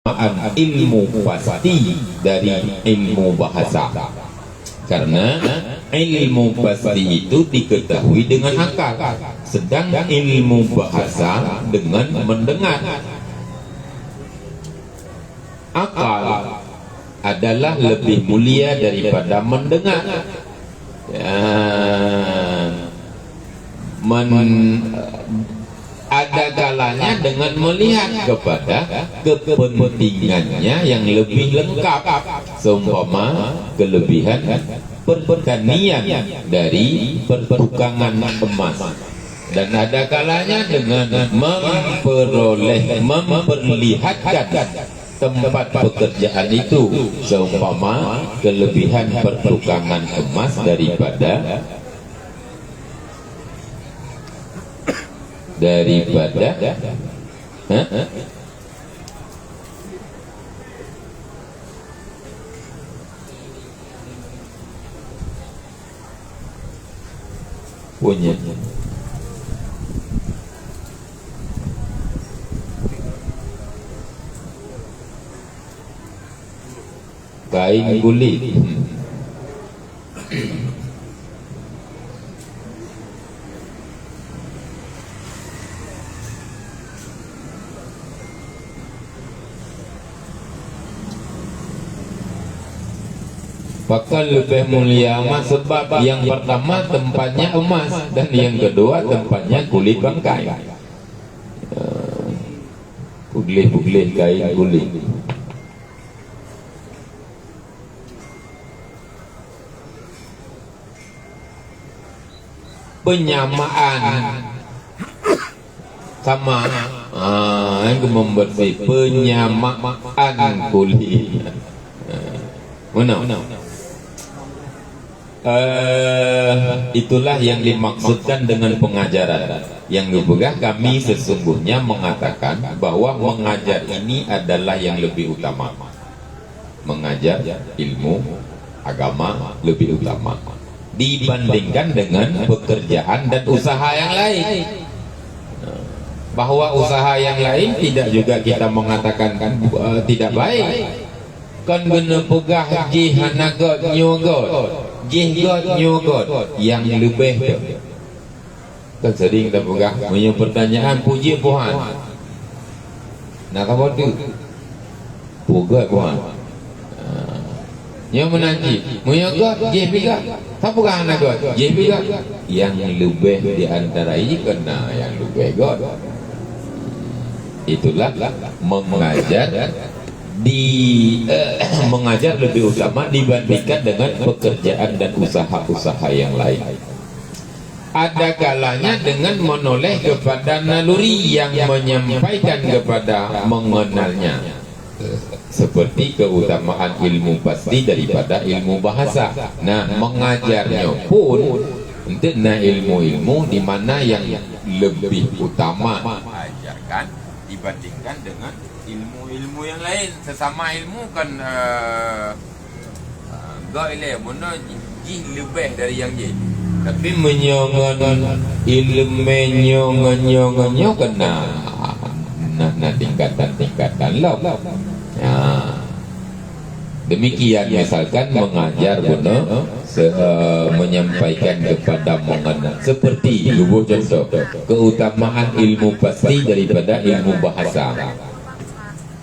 ilmu pasti dari ilmu bahasa, karena ilmu pasti itu diketahui dengan akal, sedang ilmu bahasa dengan mendengar. Akal adalah lebih mulia daripada mendengar. Ada kalanya dengan melihat kepada kepentingannya yang lebih lengkap, seumpama kelebihan pertanian dari pertukangan emas, dan ada kalanya dengan memperlihatkan tempat pekerjaan itu, seumpama kelebihan pertukangan emas daripada punya kain kulit. Bakal lebih mulia emas, sebab yang pertama tempatnya emas, dan yang kedua tempatnya kulit bangkai. Buglih kain kulit. Penyamaan sama yang membersih, penyamaan kulit. Mana? Itulah yang dimaksudkan dengan pengajaran. Yang juga kami sesungguhnya mengatakan bahwa mengajar ini adalah yang lebih utama. Mengajar ilmu agama lebih utama dibandingkan dengan pekerjaan dan usaha yang lain. Bahwa usaha yang lain tidak juga kita mengatakan tidak baik. Kan guna pegah jihanagot nyogot, jihgot nyogot yang lebih tu. Kan sering kita pegah punya pertanyaan puji Tuhan. Nak apa tu? Pugat Tuhan. Yang menanti, menyogot jih piga. Tak pegah nagot, jih piga. Yang lebih di antara ini kena yang lebih god. Itulah mengajar mengajar lebih utama dibandingkan dengan pekerjaan dan usaha-usaha yang lain. Ada kalanya dengan menoleh kepada naluri yang menyampaikan kepada mengenalnya, seperti keutamaan ilmu pasti daripada ilmu bahasa. Nah, mengajarnya pun untuk ilmu-ilmu di mana yang lebih utama ajarkan dibandingkan dengan ilmu-ilmu yang lain. Sesama ilmu kan gak ilmu mana jih lebih dari yang jih, tapi menyongon ilmu kena nah tingkatan lah. Demikian misalkan mengajar guna menyampaikan kepada mengenal, seperti lubuh contoh keutamaan ilmu pasti daripada ilmu bahasa.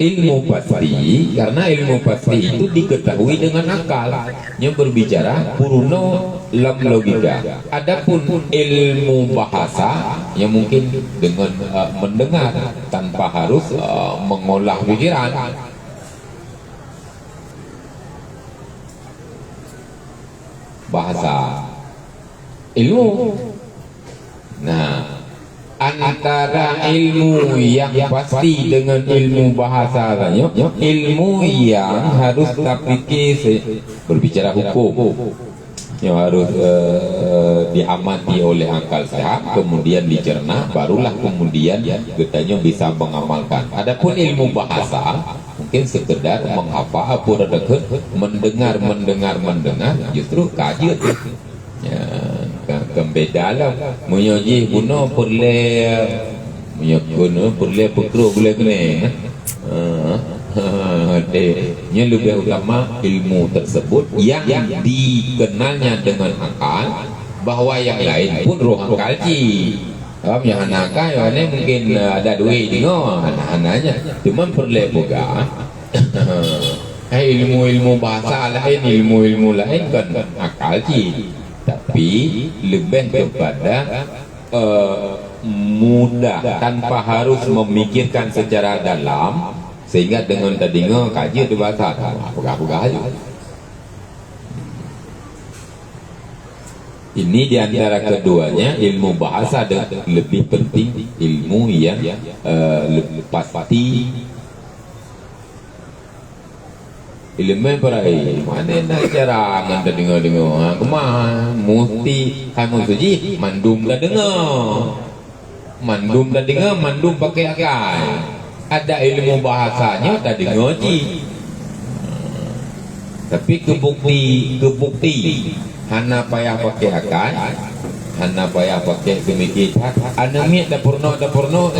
Ilmu pasti, karena ilmu pasti itu diketahui dengan akal, yang berbicara purno lam logika. Adapun ilmu bahasa yang mungkin dengan mendengar tanpa harus mengolah pikiran. Bahasa ilmu. Nah, antara ilmu yang pasti dengan ilmu bahasa tanya, ilmu yang harus terpikir berbicara hukum, yang harus diamati oleh akal sehat, kemudian dicerna, barulah kemudian katanya bisa mengamalkan. Adapun ilmu bahasa mungkin sekedar menghafal apa dekat, mendengar, justru kaji ya. Kembeda lah menyoji guna perle menyoji guna perle pekro boleh kena Dia lebih utama ilmu tersebut yang dikenalnya dengan akal, bahwa yang lain pun roh akal ji. Yang anak ini mungkin ada duit tengok anak-anaknya, cuma perlu juga ilmu-ilmu bahasa lain, ilmu-ilmu lain kan akal ji, tapi lebih kepada mudah tanpa harus memikirkan secara dalam, sehingga dengan tadinya kaji itu bahasa pegah-pegah aja. Ini diantara keduanya, ilmu bahasa lebih penting, ilmu yang pasti. Ilmu perai mana nak cara nganta dengar kemah mesti kamu suji mandum dah dengar, mandum pakai akal. Ada ilmu bahasanya tak dengar ji, tapi kebukti hana payah pakai akal, hana payah pakai semikit anamit dah purno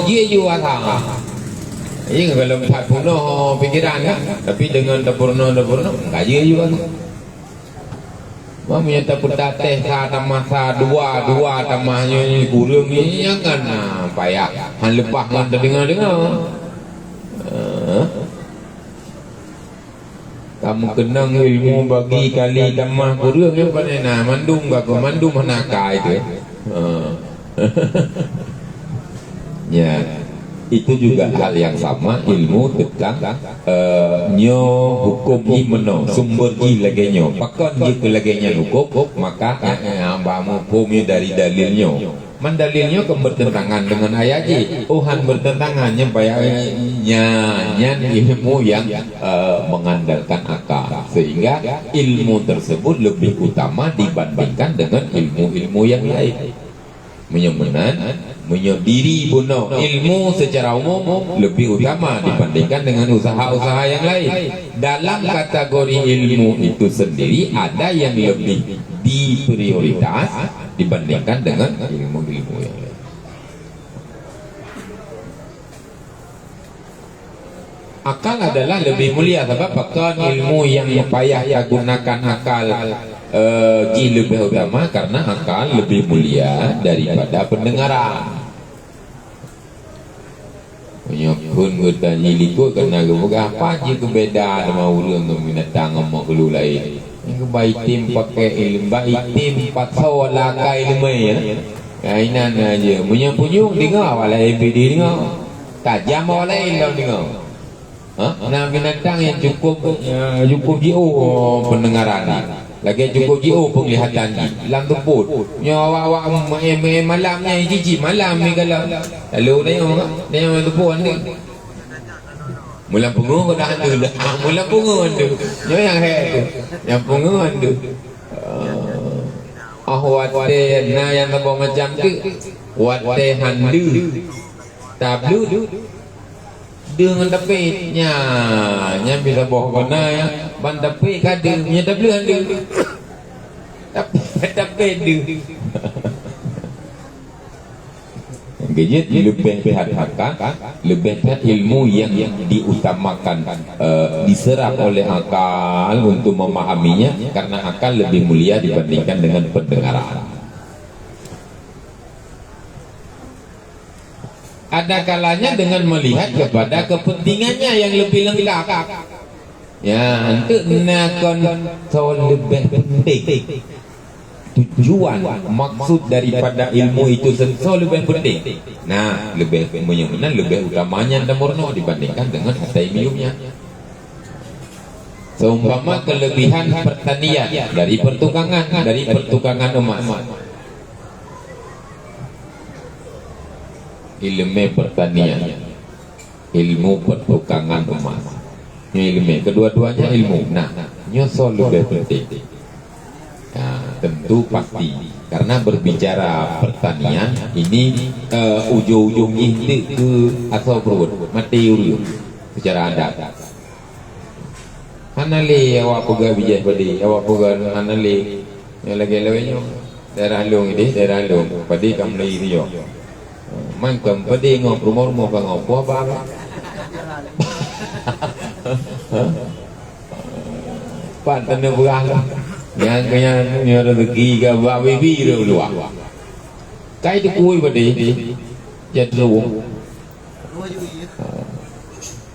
ji asang. Ini kalau tak purno pikiran kan, tapi dengan dah purno enggak ji juga. Mamanya tak putateh sa masa dua tamahnya ni kurang ni jangan payah han lepas ngan dengar. Kamu kenang ilmu bagi kali damah kurang ni pada nak mandum bago mandum hanaka itu. Ya, itu juga hal yang sama, ilmu tentang nyo hukum ni meno sumber ji lagi nyo pakon ji ke lagi nya hukum, maka ambamu hukumnya dari dalilnya. Mendalilnya bertentangan dengan ayat ji, han bertentangannya bayarnya ilmu yang mengandalkan akal, sehingga ilmu tersebut lebih utama dibandingkan dengan ilmu-ilmu yang lain. Menyendiri bunuh ilmu secara umum lebih utama dibandingkan dengan usaha-usaha yang lain. Dalam kategori ilmu itu sendiri ada yang lebih diprioritas dibandingkan dengan ilmu-ilmu yang lain. Akal adalah lebih mulia sebab bahkan ilmu yang payah gunakan akal lebih utama karena akal lebih mulia daripada pendengaran. Menyokun bertanya liku kena gemuka apa je kebeda sama orang dengan binatang sama kelu lain. Yang baitim pakai ilmu baitim patso lakai ilmu ya. Kainan aja punya-punyung dengar walai PD dengar. Tajam walai lain dengar. Nah binatang yang cukup jiu pendengaran ni. Lagi cukup jiu penglihatan ni. Lam teput. Awak malamnya jiji malam ni kalau. Lalu dia teput ni. Mulam pungu dah ada dah. Mulam pungu ada. Yang tu. Yang pungu ada. Wate na yang tambah macam tu. Wate handu. Tablu. Dengan tapitnya bisa bawa kena ya. Ban tapit kada punya tablu handu. Tapit du. Gejit lebih perhatikan, lebih ilmu yang diutamakan, diserap oleh akal untuk memahaminya, karena akal lebih mulia dibandingkan dengan pendengaran. Ada kalanya dengan melihat kepada kepentingannya yang lebih lengkap. Ya, untuk nakon lebih penting. Tujuan maksud daripada ilmu itu sendiri lebih penting. Nah, lebih menyembuhkan lebih utamanya dan murno dibandingkan dengan hatai miumnya. Seumpama kelebihan pertanian dari pertukangan emas. Ilmu pertanian, ilmu pertukangan emas. Ilmu kedua-duanya ilmu. Nah, nyosol lebih penting. Nah, tentu pasti karena berbicara pertanian ini ujung-ujung inti ke asal perut mati uriu secara adat. Hanali awak puga bijak padi, awak puga hanali yang lagi lawanya daerah long ini daerah long padi kamlai rio. Mangkam padi ngop rumor mau ngop apa? Pantan berah yang kaya rezeki ke babi dia luar kai tu kui badi jadru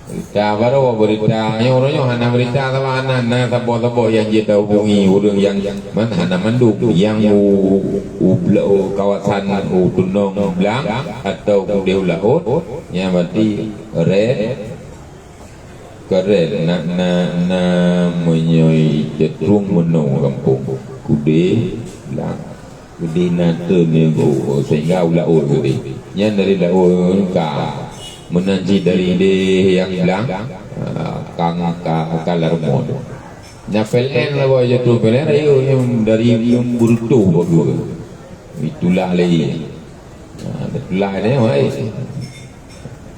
berita baru berita orang hana berita sama anak tabo yang dia hubungi orang yang mana hana manduk yang kawasan Tunong Blang atau Kudeu Laut yang berarti red keren na menyoi cetrung menong kampung Kude Blang Kude nate nego sehingga Laut Kude yang dari Laut ka menanji dari dia yang Blang kang kalarmon nya pelen lah boy cetrung pelen ayo yang dari yang burtu bagus itulah lagi itulah ni wei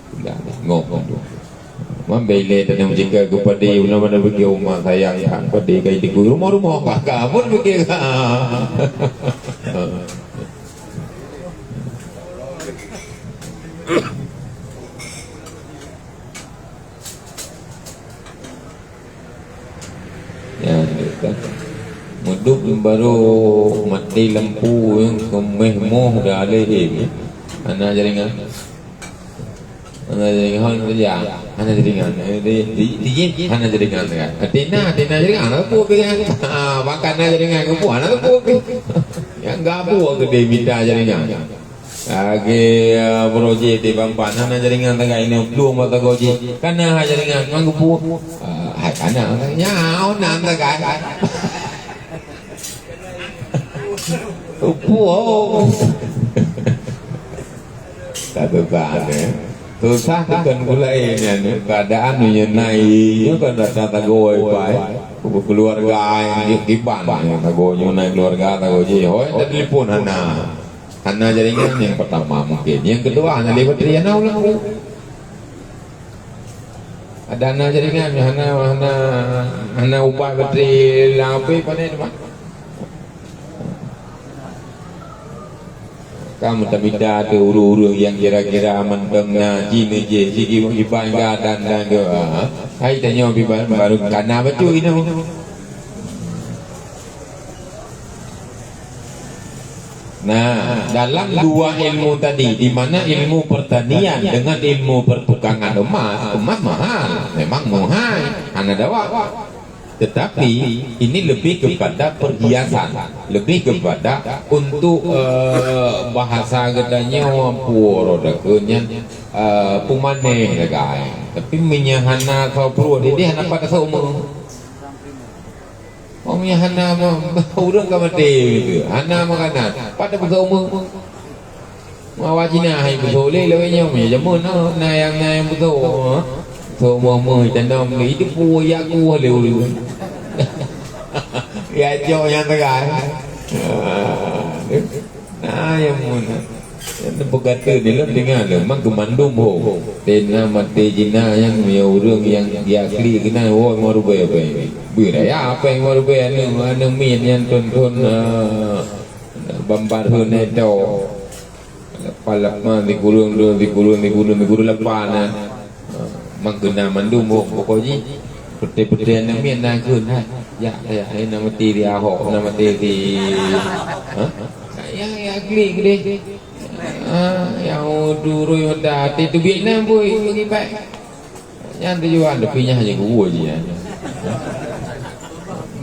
itulah ngomong tu membeli dan yang jika kepada mana bagi rumah saya yang pada kai di rumah kakak pun bagi ya muduk baru mati lampu yang kemehmoh dah leh anak jaringan hana jaringan di hana jaringan kan tina jaringan anak pu kan makan jaringan ke pu anak pu yang gabu gede minta jaringan lagi projek di Bampan hana jaringan tengah ini belum mata goji karena jaringan mang pu hai kana nyao nan ta kan pu tak beban susah kan gulai ni keadaan ni naik kan datang tagoi pai keluarga yang diban tagoi naik keluarga tagoi je hoi telefon hana jaringan yang pertama mungkin yang kedua hana lewat riana ulang ada hana jaringan hana upah bateri lampu panen mah kamu tak bida ada uru-uru yang kira-kira mentengna cina je sigi iban dan ke hai tanya baru kana betul ini nah dalam dua ilmu tadi di mana ilmu pertanian dengan ilmu pertukangan emas mahal memang mahal hana dawa tetapi ini lebih kepada perhiasan, lebih kepada untuk bahasa gedanya wampur rodaknya pumaneh legai. Tapi menyahana kau perlu dia hana pada seumur. Oh menyahana urang ka mati gitu. Hana makanan pada seumur. Mawajina hai betul lewenya jamun na yang betul. Semua tandam itu puya ku leu. Ya jo yang tegai. Nah yang mana? Yang berkata dia dengan memang kemandum ho. Tena mati jina yang punya orang yang diakli kena oh mau rubah apa ini? Budaya apa yang mau rubah anu min yang tonton bambar itu. Palap di gurung lapan. Mangkena mandum pokoknya putih-putih yang mian nak kun ya nama tiri ahok nama tiri ya klik deh yang dulu yang dah itu Vietnam boy bagi baik yang tujuan lebihnya hanya gua je ya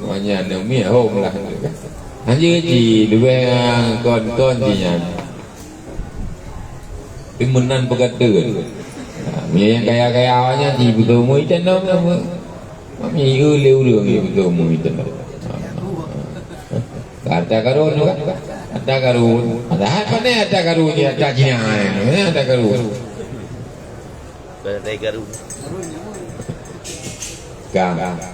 banyak nama home lah hanya ji dua kon je nya pimenan pegadeun yang kaya awalnya di betul mui tenang apa, mami leu ni betul mui tenang. Ada karun juga, ada karun, ada apa ni ada karun ni ada Cina ni, ada karun. Ada karun.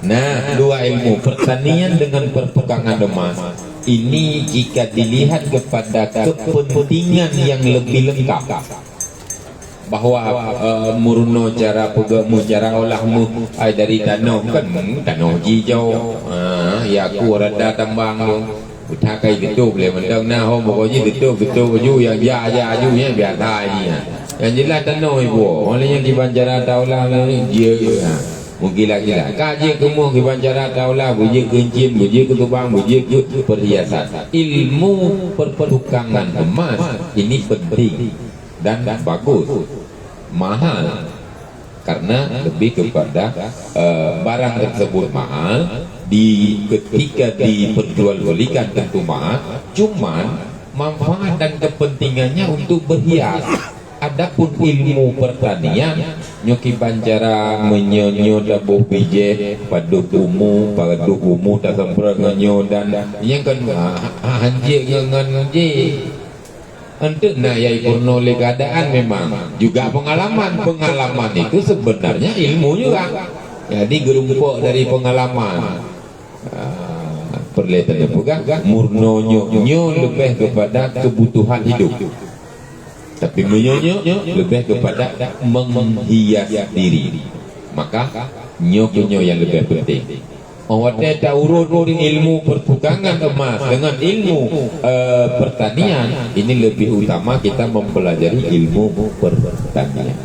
Nah, dua ilmu pertanian dengan pertukangan emas ini jika dilihat kepada kepentingan yang lebih lengkap. Bahawa murno cara pegamu cara olahmu dari tanah kan tanah hijau ya aku rada tambang tu utakai ditutup le mendang nah ho pokoknya ditutup baju yang ajunya biar thai ni yang jelas tanah ibu olehnya di Banjaran Taulah dia Gila-gila. Kaji kemu kibancara taulah buji kencin, buji ketubang, buji perhiasan. Ilmu pertukangan emas ini penting dan bagus, mahal. Karena lebih kepada barang tersebut mahal, ketika diperjualbelikan tentu mahal, cuman manfaat dan kepentingannya untuk berhias. Adapun ilmu pertanian nyoki bancara menyonyo dabuh bije padu umu tak sempurna ngenyo dan yang kan hanji ngengan je untuk nayai purno le keadaan memang juga pengalaman itu sebenarnya ilmu juga, jadi gerumpuk dari pengalaman. Perlihatannya bukan murno nyo lebih kepada kebutuhan hidup, tapi menyonyo lebih kepada menghias diri. Maka nyo yang lebih penting. Awatnya tak urut ilmu pertukangan emas dengan ilmu pertanian, ini lebih utama kita mempelajari ilmu pertanian.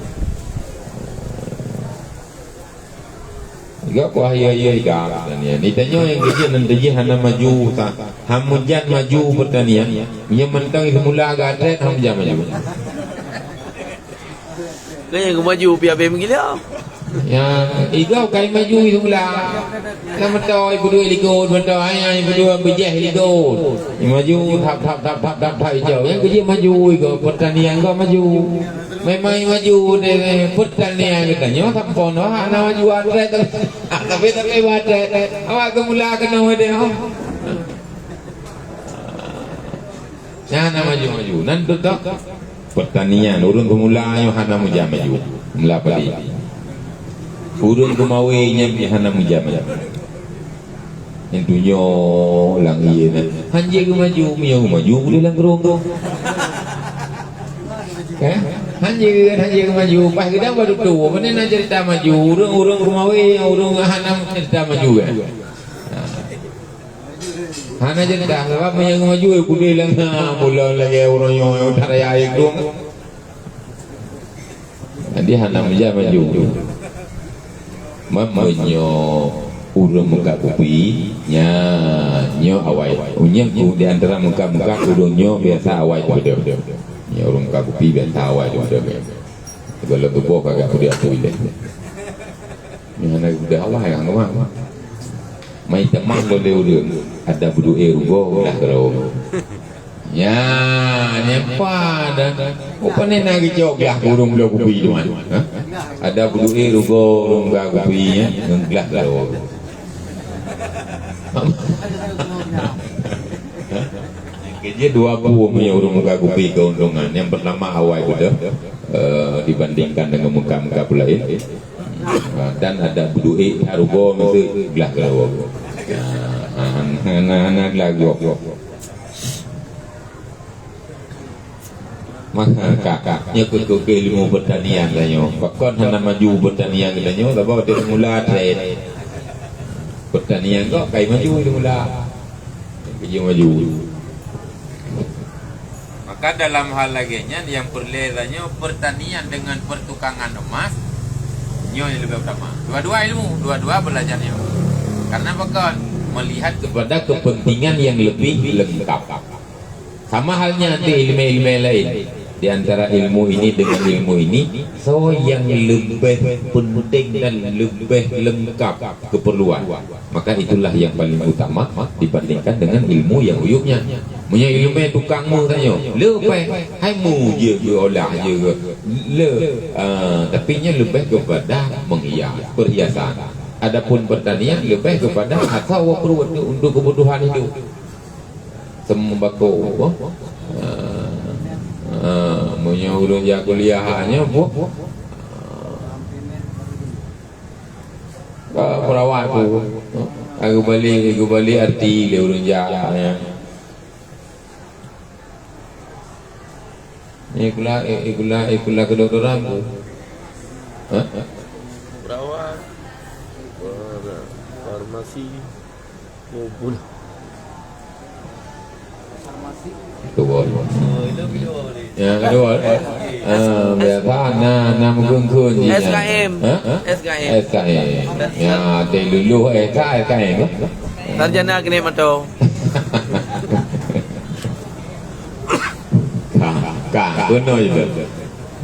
Gak kuah ya pertanian. Ditanya yang kerja nanti hana maju tak, hamujan maju pertanian. Yang mentang semula agak trend hamujan maju. Kau yang maju biar gila. Ya, igau kai maju itu pula. Nama tahu ibu dua ligo, tahu ayah ibu dua bijah ligo. Maju tap hijau. Yang kerja maju itu pertanian kau maju. Memang maju deh pertanian katanya. Tampon wah nama maju ada tapi ada. Awak kemula kena ada. Nah maju. Nanti tu pertanian urun kemula yang hana maju. Mula padi. Urun kemawinya hana mujam. Intunya lang iya na. Hanje maju boleh lang gerong. Hanje maju. Pas kita baru tu, mana nak cerita maju. Urung kemawi, urung hana cerita maju kan. Hana cerita sebab yang maju boleh lang mula lagi urang yang taraya itu. Nanti hana maju. Memenyo urang muka kupi nyo awai unyang di antara muka urungnya biasa awai pada ya urang muka kupi biasa awai pada kalau tubuh kagak kudia tu ile ni hana kuda awai yang mah mai temang boleh urang ada budu rugo dah karo ya nyapa dan upane nagi joglah urung lo kupi tuan ada budu rugo urung ga kupi nya ngeglah karo kerja dua buah punya urung muka kupi keuntungan. Yang pertama awal sudah dibandingkan dengan muka-muka lain, dan ada budu'i harugo mesti gelah kelawa anak lagu maka kakaknya ke ilmu pertanian tanya pakon hana maju pertanian tanya tapi dia mula trade pertanian kok kayak maju dia mula kerja maju. Maka dalam hal laginya yang perlezanya pertanian dengan pertukangan emas yang lebih utama. Dua-dua ilmu, dua-dua belajarnya. Karena bahkan melihat kepada kepentingan yang lebih lengkap. Sama halnya nanti ilmu-ilmu lain. Di antara ilmu ini dengan ilmu ini, so yang lebih penting dan lebih lengkap keperluan. Maka itulah yang paling utama dibandingkan dengan ilmu yang uyuknya. Punya ilmu tukangmu tanya, lepai, hai mu je olah je, tapi nya lebih kepada menghias perhiasan. Adapun pertanian lebih kepada atau perlu untuk kebutuhan hidup. Sembako, punya urung ya kuliahnya bu, perawat bu, aku balik arti dia urung ya. Ikulah kedokteran bu. Perawat, farmasi, maupun kedua. Yang kedua, biasa nama kun je. SKM. SKM. SKM. Ya, dia luluh SKM. Sarjana Kinematograf. Benar itu.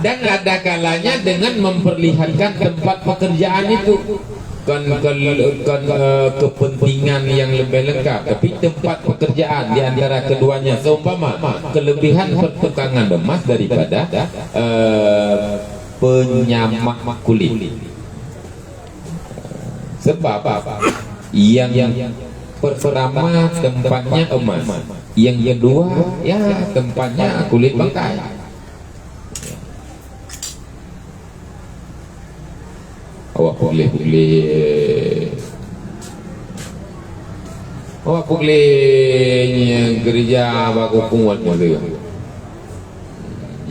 Dan ada kalanya dengan memperlihatkan tempat pekerjaan itu kepentingan yang lebih lengkap, tapi tempat pekerjaan di antara keduanya seumpama kelebihan pertukangan emas daripada penyamak kulit. Sebab yang pertama tempatnya emas, yang kedua ya tempatnya kulit bangkai. Awak boleh gereja baku kuat mula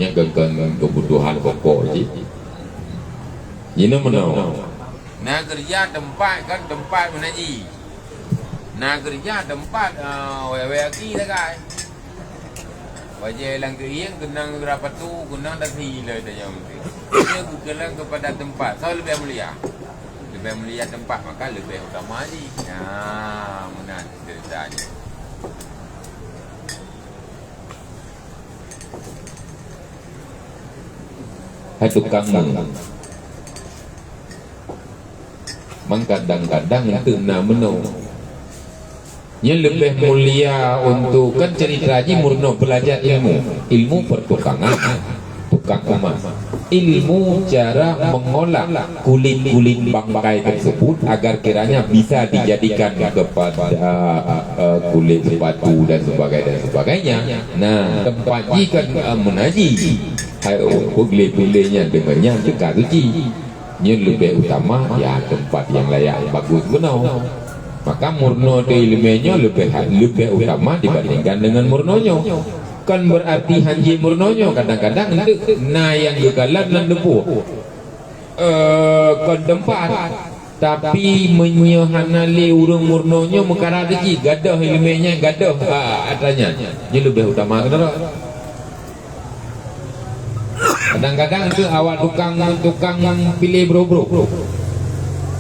yang kebutuhan pokok je. Ini mana? Nah gereja tempat kan tempat menaji. Nah gereja tempat weki dah kai. Wajah lang kering kenang berapa tu kenang dah hilang dah jam tu. Dia kelang kepada tempat. So lebih mulia tempat maka lebih utama lagi. Nah, mana ceritanya. Hai tukang kadang-kadang itu nak menung. Yang lebih mulia untuk kan ceritanya murno belajar ilmu pertukangan, tukang emas, ilmu cara mengolah kulit-kulit bangkai tersebut agar kiranya bisa dijadikan kepada kulit sepatu dan sebagainya. Nah tempat jika menaji, hai kulit-kulitnya dengannya dekat suci. Yang lebih utama ya tempat yang layak bagus benar. Maka murno de ilmunya lebih utama dibandingkan dengan murnonya. Kan berarti hanji murnonya kadang-kadang itu nah yang gegalan dan debu kan tempat tapi menyohanali urung murnonya mekara rezeki gadah ilmunya gadah adanya dia lebih utama kan. Kadang-kadang itu awak tukang pilih bro.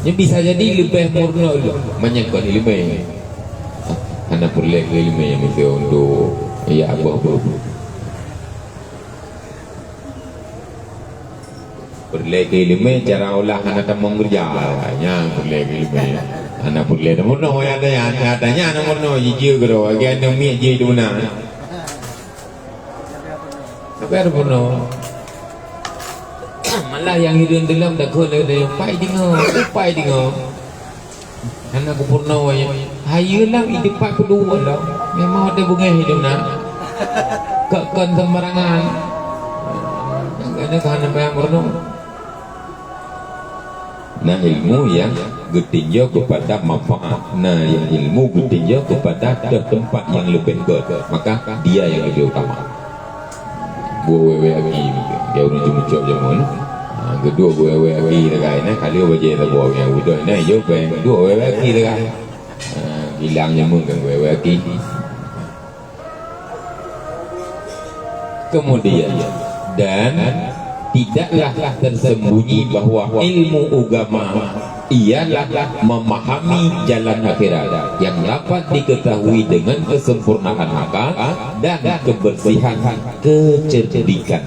Ini bisa jadi lebih murno menyangkut ilmu. Anak perlu ilmu yang itu untuk ya abah bro. Perlu ilmu cara olah anak tamang kerja. Ya perlu ilmu. Anak perlu murno ya adanya anak murno jijik kero. Agak anak mi jijik tu mana? Sampai murno. Malah yang hidup dalam dah kau dah pai dengar. Anak aku purno ya. Hayalah hidup pai kedua dah. Memang ada bunga hidup nak. Kekon sembarangan. Ada kan yang purno. Nah ilmu yang bertinjau kepada manfaat. Nah yang ilmu bertinjau kepada tempat yang lebih ke. Maka dia yang lebih utama. Buat wewe lagi dia orang cuma jaman. Kedua wewe lagi dekat ni kalau baca tak buat yang udah ni jo ben dua wewe lagi dekat. Hilangnya mungkin wewe lagi. Kemudian dan tidaklah tersembunyi bahwa ilmu agama ialah memahami jalan akhirat yang dapat diketahui dengan kesempurnaan akal dan kebersihan kecerdikan.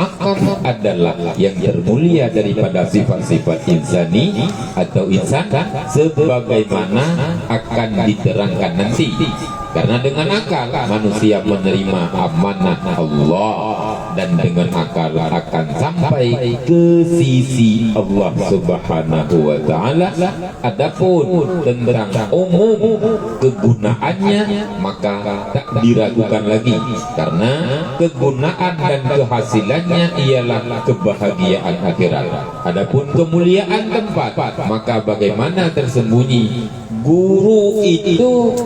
Akal adalah yang termulia daripada sifat-sifat insani atau insan sebagaimana akan diterangkan nanti. Karena dengan akal manusia menerima amanah Allah dan dengan akal akan sampai ke sisi Allah Subhanahu wa taala. Adapun tentang umum kegunaannya maka tak diragukan lagi karena kegunaan dan kehasilannya ialah kebahagiaan akhirat. Adapun kemuliaan tempat maka bagaimana tersembunyi guru itu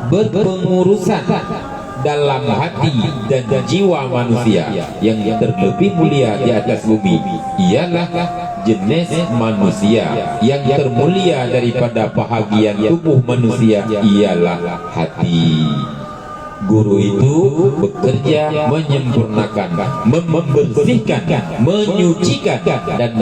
berpengurusan dalam hati dan jiwa manusia yang terlebih mulia di atas bumi ialah jenis manusia yang termulia daripada bahagian tubuh manusia ialah hati. Guru itu bekerja menyempurnakan, membersihkan, menyucikan dan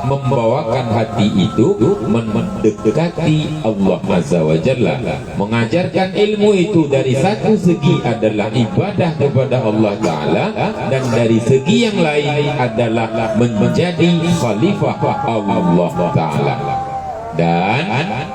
membawakan hati itu mendekati Allah Azza wa Jalla. Mengajarkan ilmu itu dari satu segi adalah ibadah kepada Allah Ta'ala, dan dari segi yang lain adalah menjadi khalifah Allah Ta'ala. Dan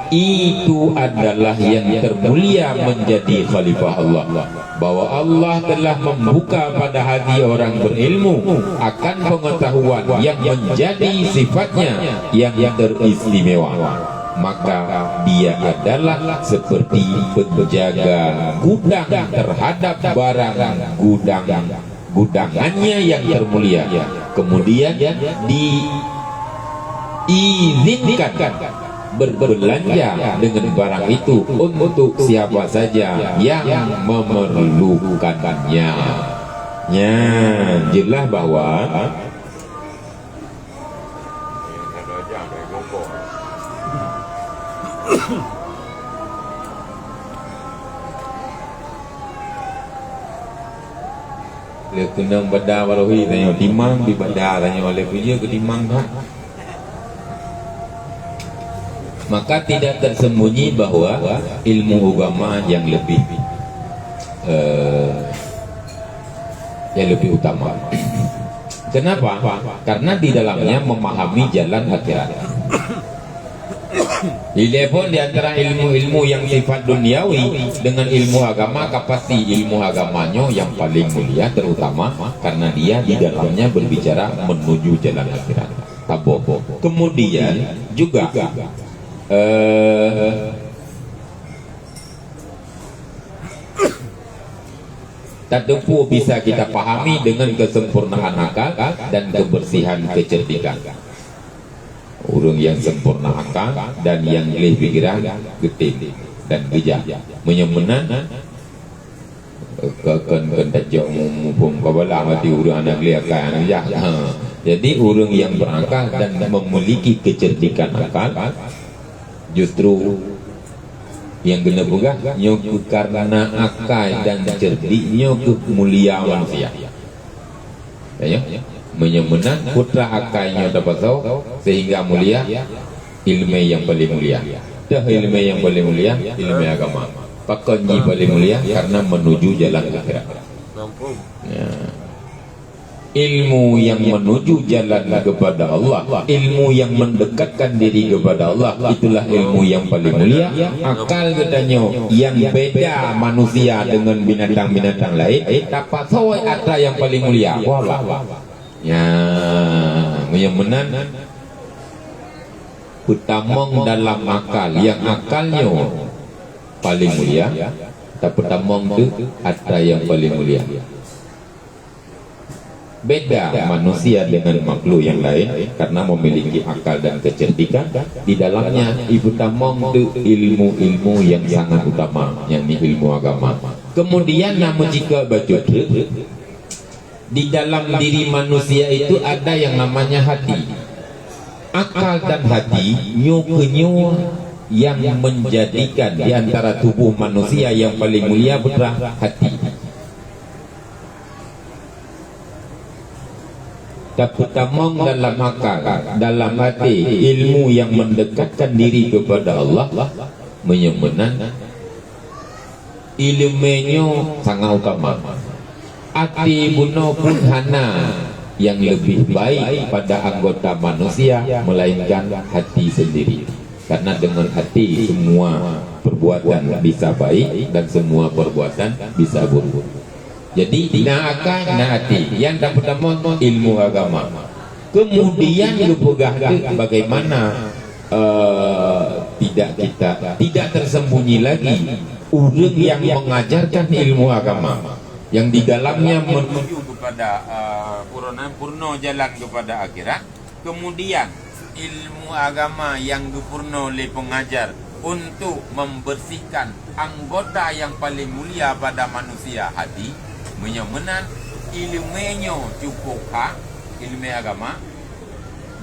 itu adalah yang termulia menjadi khalifah Allah, bahwa Allah telah membuka pada hati orang berilmu akan pengetahuan yang menjadi sifatnya yang teristimewa. Maka dia adalah seperti penjaga gudang terhadap barang gudangannya yang termulia. Kemudian diizinkan berbelanja dengan barang itu untuk siapa saja yang memerlukannya. Ya, jelas bahwa le kena beda warohi tanya timang di beda tanya oleh punya ke timang tak. Maka tidak tersembunyi bahwa ilmu agama yang lebih utama. Kenapa? Karena di dalamnya memahami jalan akhirat. Ditelepon di antara ilmu-ilmu yang sifat duniawi dengan ilmu agama, pasti ilmu agamanya yang paling mulia, terutama karena dia di dalamnya berbicara menuju jalan akhirat. Taboh. Kemudian juga tentu bisa kita pahami dengan kesempurnaan akal dan kebersihan kecerdikan. Orang yang sempurna akal dan yang leh pikiran getih dan bijak menyemenan kan tajak mumpung kabala mati orang anak leh akal bijak. Jadi orang yang berakal dan memiliki kecerdikan akal justru yang kena pegah nyoku karena akal dan cerdiknya mulia manusia. Ya, menyemenang putra akalnya dapat tahu sehingga mulia ilmu yang paling mulia. Dah ilmu yang paling mulia ilmu agama. Pakanji paling mulia karena menuju jalan akhirat. Ya. Ilmu yang menuju jalan kepada Allah, ilmu yang mendekatkan diri kepada Allah, itulah ilmu yang paling mulia. Akal katanya yang beda manusia dengan binatang-binatang lain, dapat sawai ada yang paling mulia. Wala. Ya, menan utamong dalam akal, yang akalnya paling mulia, tapi utamong itu ada yang paling mulia. Beda manusia dengan makhluk yang lain karena memiliki akal dan kecerdikan. Di dalamnya ibu tamong itu ilmu-ilmu yang sangat utama, yakni ilmu agama. Kemudian namun jika baca di dalam diri manusia itu ada yang namanya hati. Akal dan hati nyu yang menjadikan di antara tubuh manusia yang paling mulia putra hati. Dapat tamong dalam akal, dalam hati, ilmu yang mendekatkan diri kepada Allah, menyemenan ilmunya sangat utama. Hati buno pun hana yang lebih baik pada anggota manusia melainkan hati sendiri. Karena dengan hati semua perbuatan bisa baik dan semua perbuatan bisa buruk. Jadi na akal na hati yang dapat ilmu agama. Kemudian lupugah bagaimana tidak tersembunyi lagi orang yang mengajarkan ilmu agama yang di dalamnya menuju kepada purna jalan kepada akhirat. Kemudian ilmu agama yang dipurna oleh pengajar untuk membersihkan anggota yang paling mulia pada manusia, hati. Menyemenan ilmunya cukup ilmu agama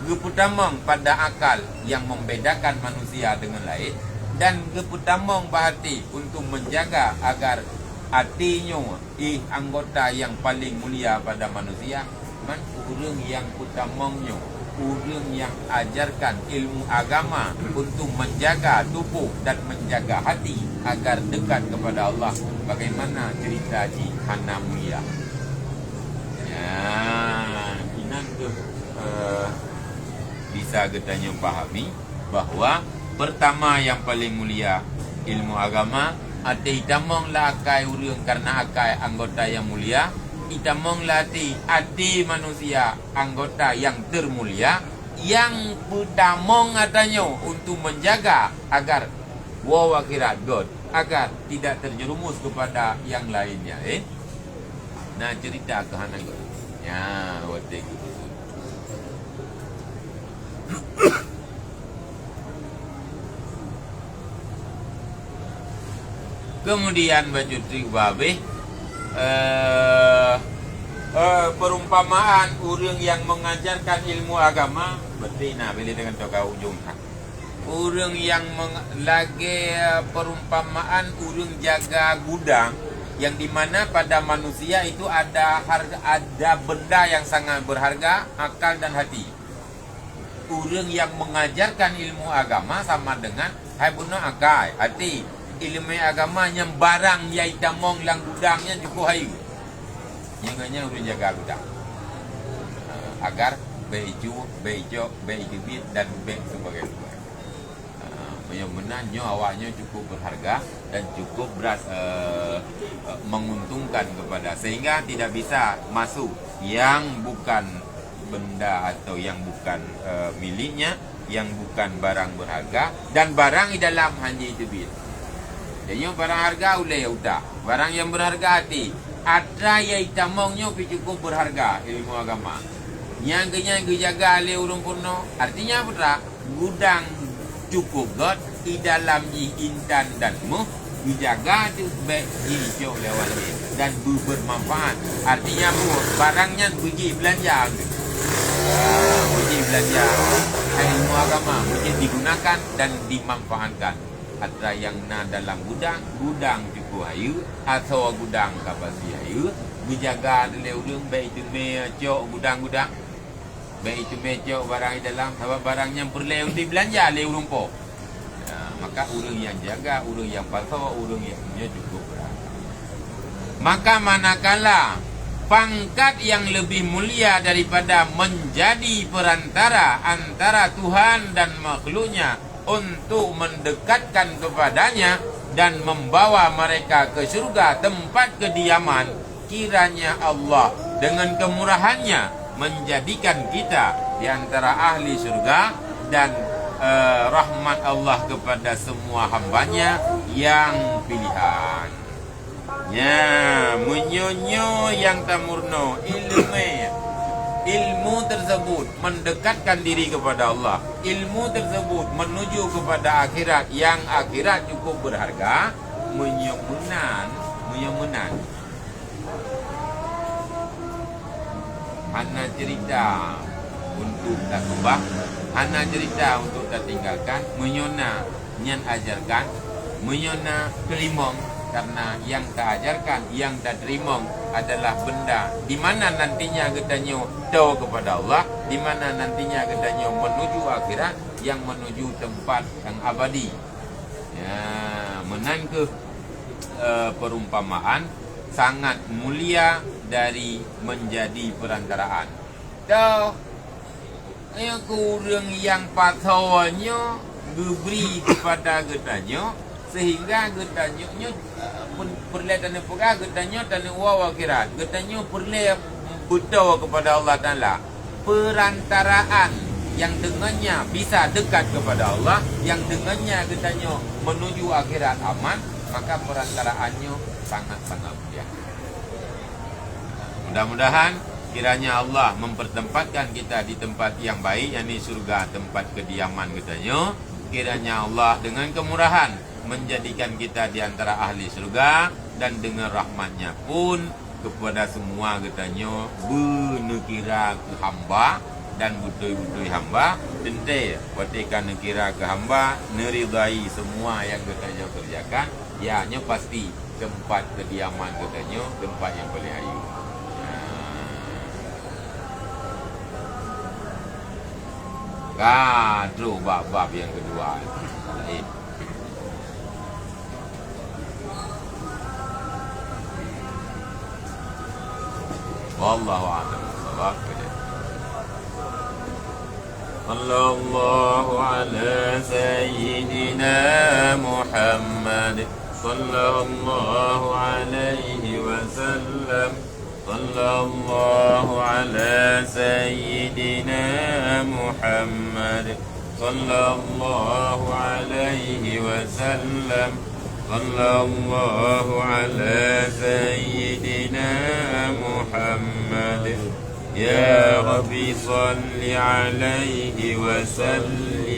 Geputamong pada akal yang membedakan manusia dengan lain, dan geputamong bahati untuk menjaga agar hatinya anggota yang paling mulia pada manusia man urang yang utamanya urang yang ajarkan ilmu agama untuk menjaga tubuh dan menjaga hati agar dekat kepada Allah. Bagaimana cerita Ji Hana Mulia? Ya, inan tu bisa katanya pahami bahwa pertama yang paling mulia ilmu agama, ada hitamong lah akai urang karena akai anggota yang mulia, hitamong lah hati manusia anggota yang termulia, yang pertamong adanya untuk menjaga agar wa akhirat God, agar tidak terjerumus kepada yang lainnya. Nah cerita kehanan God. Ya, waktu itu. Kemudian baju trik babe perumpamaan orang yang mengajarkan ilmu agama berarti nah bila dengan toka ujung orang yang lagi perumpamaan orang jaga gudang yang dimana pada manusia itu ada benda yang sangat berharga, akal dan hati. Orang yang mengajarkan ilmu agama sama dengan hai bunuh akal, hati. Ilmu agama yang barang yang tamong lang gudangnya cukup hayu. Yang hanya orang jaga gudang. Agar beiju, beidubit dan sebagainya. Benar-benarnya awaknya cukup berharga dan cukup menguntungkan kepada, sehingga tidak bisa masuk yang bukan benda atau yang bukan miliknya, yang bukan barang berharga, dan barang di dalam hanya itu bil. Jadi barang harga ulai udah, barang yang berharga hati. Ada yang tamongnya cukup berharga ilmu agama. Yang jaga oleh urung puno. Artinya apa? Gudang cukup God di dalam intan dan mu dijaga tu baik hijau lewat dan bermanfaat. Artinya barangnya pergi belanja. Pergi belanja ilmu agama mungkin digunakan dan dimanfaatkan. Ada yang dalam gudang cukup ayu atau gudang kapasi ayu dijaga oleh urang baik itu mecok gudang-gudang, baik itu mecok barang di dalam, sebab barang yang perlu dibelanja oleh urang po. Maka urang yang jaga, urang yang patuh, urang yang punya cukup berharga. Maka manakala pangkat yang lebih mulia daripada menjadi perantara antara Tuhan dan makhluknya untuk mendekatkan kepadanya dan membawa mereka ke surga tempat kediaman, kiranya Allah dengan kemurahannya menjadikan kita di antara ahli surga dan rahmat Allah kepada semua hambanya yang pilihan. Ya, menyonyo yang tamurno ilmu tersebut mendekatkan diri kepada Allah. Ilmu tersebut menuju kepada akhirat, yang akhirat cukup berharga. Menyemunan. Hana cerita untuk tak ubah, hana cerita untuk tak tinggalkan. Menyona nyan ajarkan, menyona kelimong. Karena yang tak ajarkan, yang tak terima adalah benda di mana nantinya katanya tahu kepada Allah, di mana nantinya katanya menuju akhirat, yang menuju tempat yang abadi. Ya, menangke perumpamaan sangat mulia dari menjadi perantaraan. Tahu, yang kurang yang patuhnya diberi kepada katanya, sehingga getanya perle tanah pura, getanya tanah wawa akhirat, getanya perle buta kepada Allah Taala. Perantaraan yang dengannya bisa dekat kepada Allah, yang dengannya getanya menuju akhirat aman, maka perantaraannya sangat-sangat mulia. Mudah-mudahan kiranya Allah mempertempatkan kita di tempat yang baik, yakni surga, tempat kediaman getanya. Kiranya Allah dengan kemurahan menjadikan kita di antara ahli surga, dan dengan rahmatnya pun kepada semua katanya benekira ke hamba dan butui-butui hamba dente watikan kira ke hamba neridai semua yang katanya kerjakan ianya pasti tempat kediaman katanya tempat yang paling ayu. Terus bab-bab yang kedua lain. Wallahu a'lam bishawab. Sallallahu ala sayyidina Muhammad sallallahu alaihi wasallam. Sallallahu ala sayyidina Muhammad sallallahu alaihi wasallam. Sallallahu ala sayyidina Muhammad. Ya Rabbi salli alaihi wa sallim.